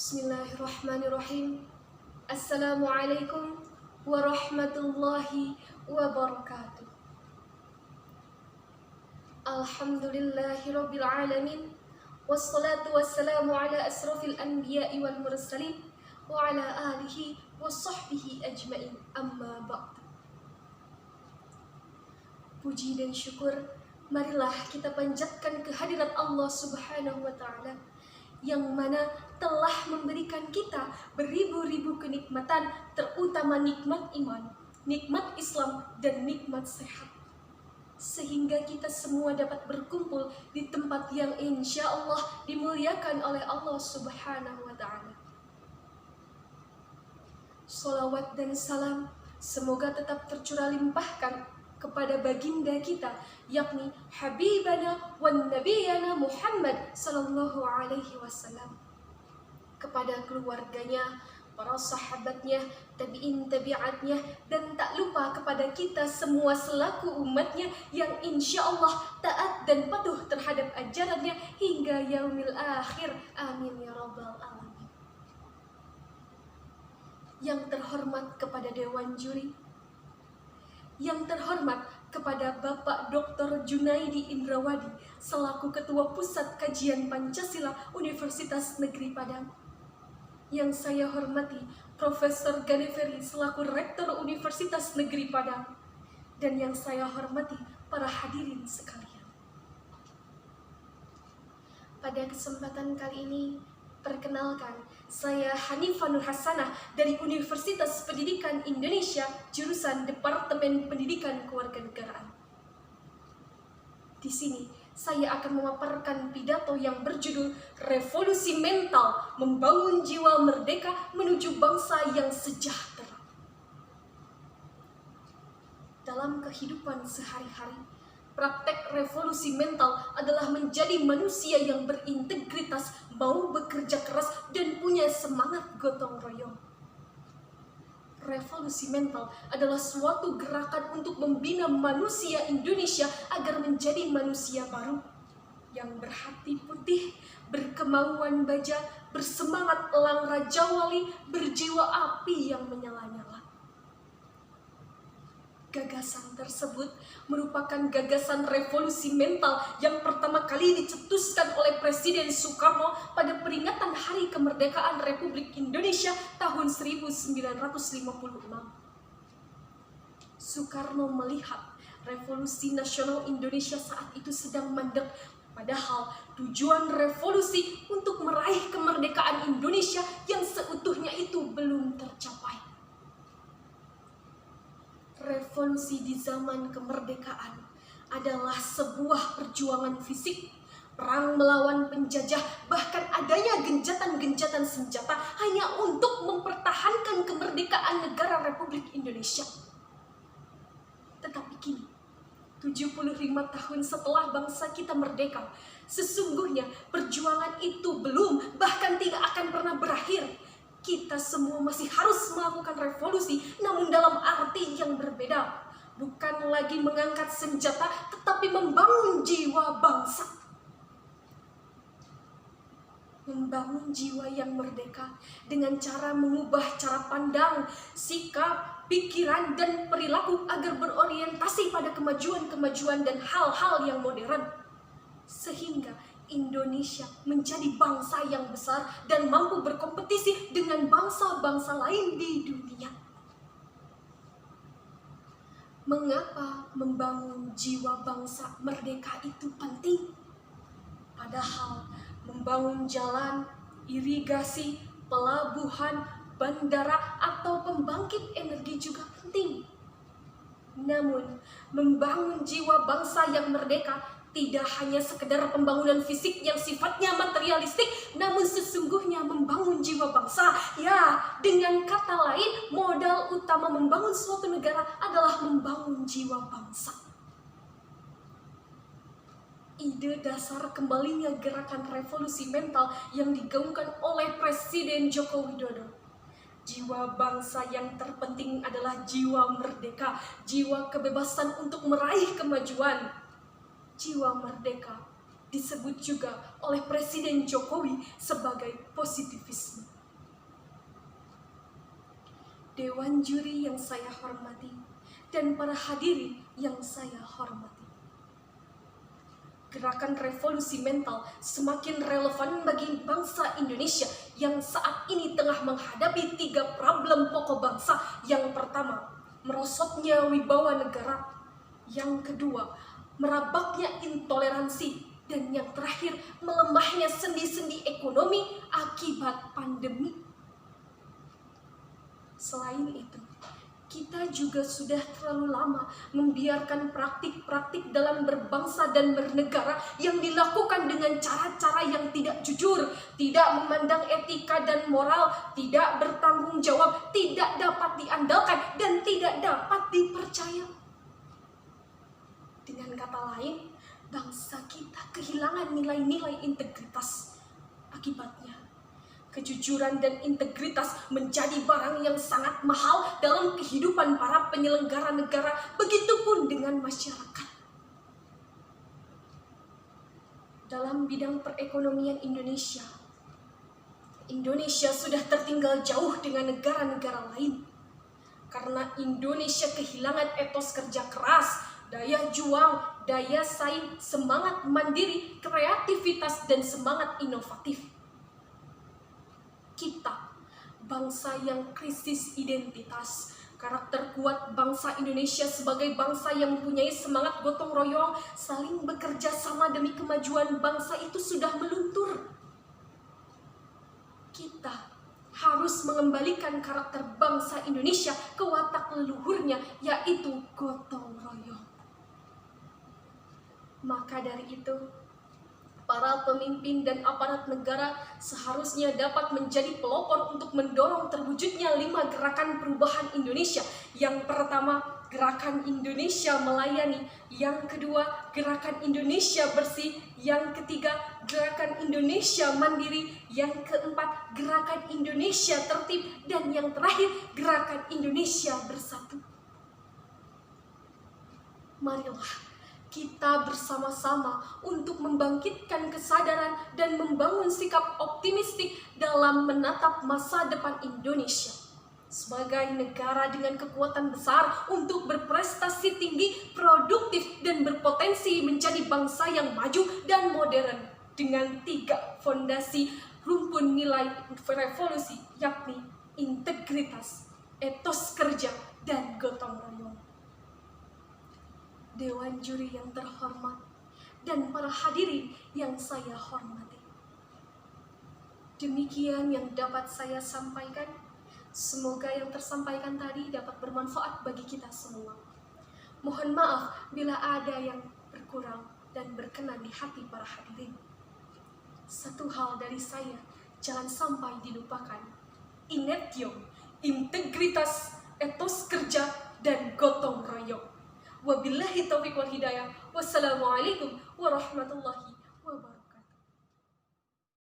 Bismillahirrahmanirrahim. Assalamualaikum warahmatullahi wabarakatuh. Alhamdulillahirabbil alamin. Wassalatu wassalamu ala asrafil anbiya'i wal mursalin wa ala alihi washabbihi ajmain. Amma ba'd. Puji dan syukur marilah kita panjatkan kehadirat Allah Subhanahu wa taala yang mana telah memberikan kita beribu-ribu kenikmatan, terutama nikmat iman, nikmat Islam, dan nikmat sehat. Sehingga kita semua dapat berkumpul di tempat yang insya Allah dimuliakan oleh Allah Subhanahu wa ta'ala. Salawat dan salam semoga tetap tercurah limpahkan kepada baginda kita, yakni Habibana wan Nabiyana Muhammad sallallahu alaihi wasallam, kepada keluarganya, para sahabatnya, tabi'in tabi'atnya, dan tak lupa kepada kita semua selaku umatnya yang insya Allah taat dan patuh terhadap ajarannya hingga yaumil akhir. Amin ya rabbal alamin. Yang terhormat kepada Dewan Juri, yang terhormat kepada Bapak Dr. Junaidi Indrawadi selaku Ketua Pusat Kajian Pancasila Universitas Negeri Padang, yang saya hormati Profesor Ganeferi selaku Rektor Universitas Negeri Padang, dan yang saya hormati para hadirin sekalian. Pada kesempatan kali ini, perkenalkan, saya Hanifah Nur Hasanah dari Universitas Pendidikan Indonesia, jurusan Departemen Pendidikan Kewarganegaraan. Di sini, saya akan memaparkan pidato yang berjudul Revolusi Mental Membangun Jiwa Merdeka Menuju Bangsa yang Sejahtera. Dalam kehidupan sehari-hari, praktek revolusi mental adalah menjadi manusia yang berintegritas, mau bekerja keras, dan punya semangat gotong royong. Revolusi mental adalah suatu gerakan untuk membina manusia Indonesia agar menjadi manusia baru yang berhati putih, berkemauan baja, bersemangat elang Raja Wali, berjiwa api yang menyala-nyala. Gagasan tersebut merupakan gagasan revolusi mental yang pertama kali dicetuskan oleh Presiden Soekarno pada peringatan Hari Kemerdekaan Republik Indonesia tahun 1956. Soekarno melihat revolusi nasional Indonesia saat itu sedang mandek, padahal tujuan revolusi untuk meraih kemerdekaan Indonesia yang seutuhnya itu belum tercapai. Revolusi di zaman kemerdekaan adalah sebuah perjuangan fisik, perang melawan penjajah, bahkan adanya gencatan-gencatan senjata hanya untuk mempertahankan kemerdekaan negara Republik Indonesia. Tetapi kini, 75 tahun setelah bangsa kita merdeka, sesungguhnya perjuangan itu belum, bahkan tidak akan pernah berakhir. Kita semua masih harus melakukan revolusi, namun dalam arti yang berbeda. Bukan lagi mengangkat senjata, tetapi membangun jiwa bangsa. Membangun jiwa yang merdeka dengan cara mengubah cara pandang, sikap, pikiran, dan perilaku agar berorientasi pada kemajuan-kemajuan dan hal-hal yang modern. Sehingga Indonesia menjadi bangsa yang besar dan mampu berkompetisi dengan bangsa-bangsa lain di dunia. Mengapa membangun jiwa bangsa merdeka itu penting? Padahal membangun jalan, irigasi, pelabuhan, bandara, atau pembangkit energi juga penting. Namun, membangun jiwa bangsa yang merdeka tidak hanya sekedar pembangunan fisik yang sifatnya materialistik, namun sesungguhnya membangun jiwa bangsa. Ya, dengan kata lain, modal utama membangun suatu negara adalah membangun jiwa bangsa. Ide dasar kembalinya gerakan revolusi mental yang digaungkan oleh Presiden Joko Widodo. Jiwa bangsa yang terpenting adalah jiwa merdeka, jiwa kebebasan untuk meraih kemajuan. Jiwa merdeka disebut juga oleh Presiden Jokowi sebagai positivisme. Dewan juri yang saya hormati dan para hadirin yang saya hormati. Gerakan revolusi mental semakin relevan bagi bangsa Indonesia yang saat ini tengah menghadapi 3 problem pokok bangsa. Yang pertama, merosotnya wibawa negara. Yang kedua, merabaknya intoleransi. Dan yang terakhir, melemahnya sendi-sendi ekonomi akibat pandemi. Selain itu, kita juga sudah terlalu lama membiarkan praktik-praktik dalam berbangsa dan bernegara yang dilakukan dengan cara-cara yang tidak jujur, tidak memandang etika dan moral, tidak bertanggung jawab, tidak dapat diandalkan, dan tidak dapat dipercaya. Dengan kata lain, bangsa kita kehilangan nilai-nilai integritas. Akibatnya, kejujuran dan integritas menjadi barang yang sangat mahal dalam kehidupan para penyelenggara negara, begitupun dengan masyarakat. Dalam bidang perekonomian Indonesia sudah tertinggal jauh dengan negara-negara lain. Karena Indonesia kehilangan etos kerja keras, daya juang, daya saing, semangat mandiri, kreativitas, dan semangat inovatif. Kita, bangsa yang krisis identitas, karakter kuat bangsa Indonesia sebagai bangsa yang mempunyai semangat gotong royong, saling bekerja sama demi kemajuan bangsa itu sudah meluntur. Kita harus mengembalikan karakter bangsa Indonesia ke watak leluhurnya, yaitu gotong royong. Maka dari itu, para pemimpin dan aparat negara seharusnya dapat menjadi pelopor untuk mendorong terwujudnya 5 gerakan perubahan Indonesia. Yang pertama, gerakan Indonesia melayani. Yang kedua, gerakan Indonesia bersih. Yang ketiga, gerakan Indonesia mandiri. Yang keempat, gerakan Indonesia tertib. Dan yang terakhir, gerakan Indonesia bersatu. Marilah kita bersama-sama untuk membangkitkan kesadaran dan membangun sikap optimistik dalam menatap masa depan Indonesia sebagai negara dengan kekuatan besar untuk berprestasi tinggi, produktif, dan berpotensi menjadi bangsa yang maju dan modern dengan 3 fondasi rumpun nilai revolusi, yakni integritas, etos kerja, dan gotong royong. Dewan juri yang terhormat dan para hadirin yang saya hormati. Demikian yang dapat saya sampaikan. Semoga yang tersampaikan tadi dapat bermanfaat bagi kita semua. Mohon maaf bila ada yang berkurang dan berkenan di hati para hadirin. Satu hal dari saya, jangan sampai dilupakan. Inetio, integritas, etos kerja, dan gotong royong. Wabillahi taufiq wal hidayah. Wassalamualaikum warahmatullahi